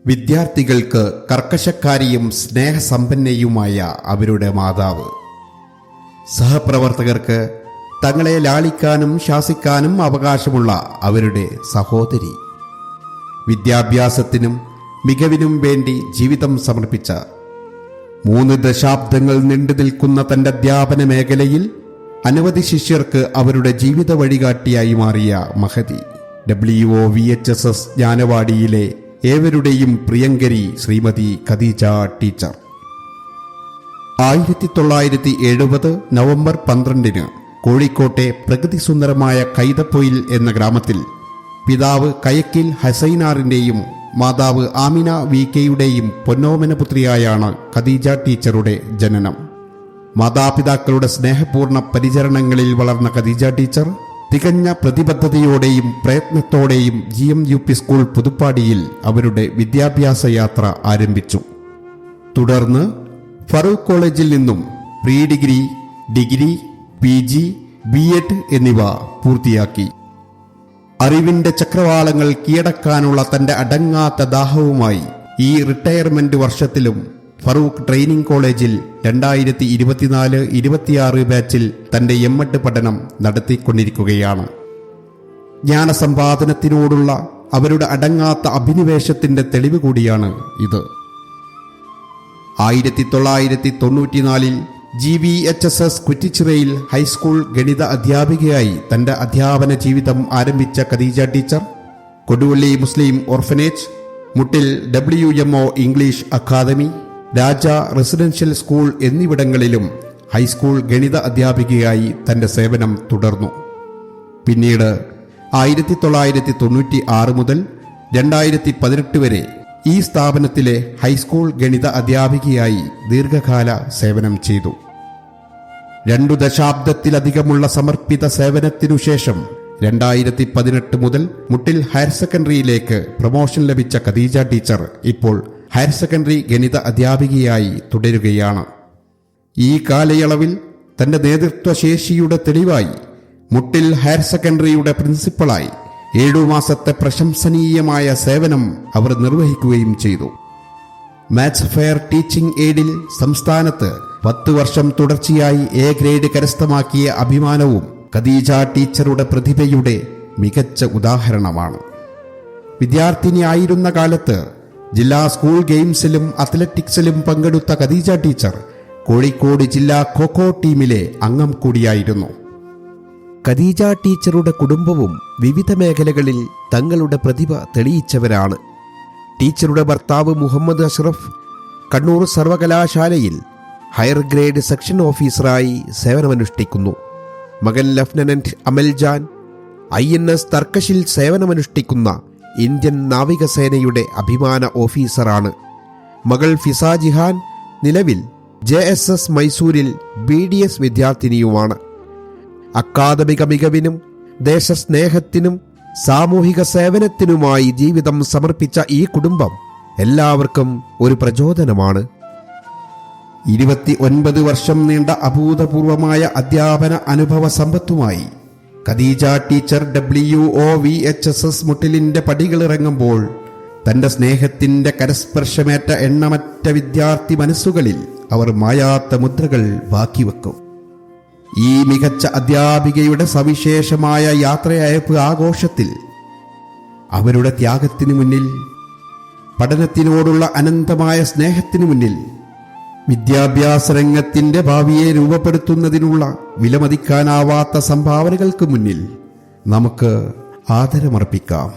വിദ്യാർത്ഥികൾക്ക് കർക്കശക്കാരിയും സ്നേഹസമ്പന്നയുമായ അവരുടെ മാതാവ്. സഹപ്രവർത്തകർക്ക് തങ്ങളെ ലാളിക്കാനും ശാസിക്കാനും അവകാശമുള്ള അവരുടെ സഹോദരി. വിദ്യാഭ്യാസത്തിനും മികവിനും വേണ്ടി ജീവിതം സമർപ്പിച്ച 3 ദശാബ്ദങ്ങൾ നീണ്ടു നിൽക്കുന്ന തന്റെ അധ്യാപന മേഖലയിൽ അനവധി ശിഷ്യർക്ക് അവരുടെ ജീവിത വഴികാട്ടിയായി മാറിയ മഹതി. WOVHSS ജ്ഞാനവാടിയിലെ ഏവരുടെയും പ്രിയങ്കരി ശ്രീമതി ഖദീജ ടീച്ചർ. 1970 നവംബർ 12 കോഴിക്കോട്ടെ പ്രകൃതിസുന്ദരമായ കൈതപ്പൊയിൽ എന്ന ഗ്രാമത്തിൽ പിതാവ് കയക്കിൽ ഹസൈനാറിന്റെയും മാതാവ് ആമിന VKയുടെയും പൊന്നോമനപുത്രിയായാണ് ഖദീജ ടീച്ചറുടെ ജനനം. മാതാപിതാക്കളുടെ സ്നേഹപൂർണ്ണ പരിചരണങ്ങളിൽ വളർന്ന ഖദീജ ടീച്ചർ തികഞ്ഞ പ്രതിബദ്ധതയോടെയും പ്രയത്നത്തോടെയും GMUP സ്കൂൾ പുതുപ്പാടിയിൽ അവരുടെ വിദ്യാഭ്യാസ യാത്ര ആരംഭിച്ചു. തുടർന്ന് ഫറൂഖ് കോളേജിൽ നിന്നും pre degree, degree, PG, B.Ed എന്നിവ പൂർത്തിയാക്കി. അറിവിന്റെ ചക്രവാളങ്ങൾ കീഴടക്കാനുള്ള തന്റെ അടങ്ങാത്ത ദാഹവുമായി ഈ റിട്ടയർമെന്റ് വർഷത്തിലും ഫറൂഖ് ട്രെയിനിംഗ് കോളേജിൽ 2024-26 ബാച്ചിൽ തന്റെ M.Ed പഠനം നടത്തിക്കൊണ്ടിരിക്കുകയാണ്. ജ്ഞാനസമ്പാദനത്തിനോടുള്ള അവരുടെ അടങ്ങാത്ത അഭിനിവേശത്തിന്റെ തെളിവ് കൂടിയാണ് ഇത്. 1994 GVHSS കുറ്റിച്ചിറയിൽ ഹൈസ്കൂൾ ഗണിത അധ്യാപികയായി തന്റെ അധ്യാപന ജീവിതം ആരംഭിച്ച ഖദീജ ടീച്ചർ കൊടുവള്ളി മുസ്ലിം ഓർഫനേജ്, മുട്ടിൽ WMO ഇംഗ്ലീഷ് അക്കാദമി, രാജ റെസിഡൻഷ്യൽ സ്കൂൾ എന്നിവിടങ്ങളിലും ഹൈസ്കൂൾ ഗണിത അധ്യാപികയായി തന്റെ സേവനം തുടർന്നു. പിന്നീട് 1996 മുതൽ 2018 വരെ ഈ സ്ഥാപനത്തിലെ ഹൈസ്കൂൾ ഗണിത അധ്യാപികയായി ദീർഘകാല സേവനം ചെയ്തു. 2 ദശാബ്ദത്തിലധികമുള്ള സമർപ്പിത സേവനത്തിനുശേഷം 2018 മുതൽ മുട്ടിൽ ഹയർ സെക്കൻഡറിയിലേക്ക് പ്രൊമോഷൻ ലഭിച്ച ഖദീജ ടീച്ചർ ഇപ്പോൾ ഹയർ സെക്കൻഡറി ഗണിത അധ്യാപികയായി തുടരുകയാണ്. ഈ കാലയളവിൽ തന്റെ നേതൃത്വശേഷിയുടെ തെളിവായി മുട്ടിൽ ഹയർ സെക്കൻഡറിയുടെ പ്രിൻസിപ്പളായി 7 മാസത്തെ പ്രശംസനീയമായ സേവനം അവർ നിർവഹിക്കുകയും ചെയ്തു. മാത്സ് ഫെയർ ടീച്ചിംഗ് എയ്ഡിൽ സംസ്ഥാനത്ത് 10 വർഷം തുടർച്ചയായി A ഗ്രേഡ് കരസ്ഥമാക്കിയ അഭിമാനവും ഖദീജ ടീച്ചറുടെ പ്രതിഭയുടെ മികച്ച ഉദാഹരണമാണ്. വിദ്യാർത്ഥിനിയായിരുന്ന കാലത്ത് ജില്ലാ സ്കൂൾ ഗെയിംസിലും അത്ലറ്റിക്സിലും പങ്കെടുത്ത ഖദീജ ടീച്ചർ കോഴിക്കോട് ജില്ലാ ഖോഖോ ടീമിലെ അംഗം കൂടിയായിരുന്നു. ഖദീജ ടീച്ചറുടെ കുടുംബവും വിവിധ മേഖലകളിൽ തങ്ങളുടെ പ്രതിഭ തെളിയിച്ചവരാണ്. ടീച്ചറുടെ ഭർത്താവ് മുഹമ്മദ് അഷ്റഫ് കണ്ണൂർ സർവകലാശാലയിൽ ഹയർ ഗ്രേഡ് സെക്ഷൻ ഓഫീസറായി സേവനമനുഷ്ഠിക്കുന്നു. മകൻ ലഫ്റ്റനന്റ് അമൽജാൻ INS തർക്കശിൽ സേവനമനുഷ്ഠിക്കുന്ന ഇന്ത്യൻ നാവികസേനയുടെ അഭിമാന ഓഫീസറാണ്. മകൾ ഫിസ ജിഹാൻ നിലവിൽ JSS മൈസൂരിൽ BDS വിദ്യാർത്ഥിനിയുമാണ്. അക്കാദമിക മികവിനും ദേശസ്നേഹത്തിനും സാമൂഹിക സേവനത്തിനുമായി ജീവിതം സമർപ്പിച്ച ഈ കുടുംബം എല്ലാവർക്കും ഒരു പ്രചോദനമാണ്. 29 വർഷം നീണ്ട അഭൂതപൂർവമായ അധ്യാപന അനുഭവ സമ്പത്തുമായി ഖദീജ ടീച്ചർ WOVHSS മുട്ടിലിന്റെ പടികളിറങ്ങുമ്പോൾ തന്റെ സ്നേഹത്തിന്റെ കരസ്പർശമേറ്റ എണ്ണമറ്റ വിദ്യാർത്ഥി മനസ്സുകളിൽ അവർ മായാത്ത മുദ്രകൾ ബാക്കിവെക്കും. ഈ മികച്ച അധ്യാപികയുടെ സവിശേഷമായ യാത്രയയപ്പ് ആഘോഷത്തിൽ അവരുടെ ത്യാഗത്തിനു മുന്നിൽ, പഠനത്തിനോടുള്ള അനന്തമായ സ്നേഹത്തിനു മുന്നിൽ, വിദ്യാഭ്യാസ രംഗത്തിന്റെ ഭാവിയെ രൂപപ്പെടുത്തുന്നതിനുള്ള വിലമതിക്കാനാവാത്ത സംഭാവനകൾക്ക് മുന്നിൽ നമുക്ക് ആദരമർപ്പിക്കാം.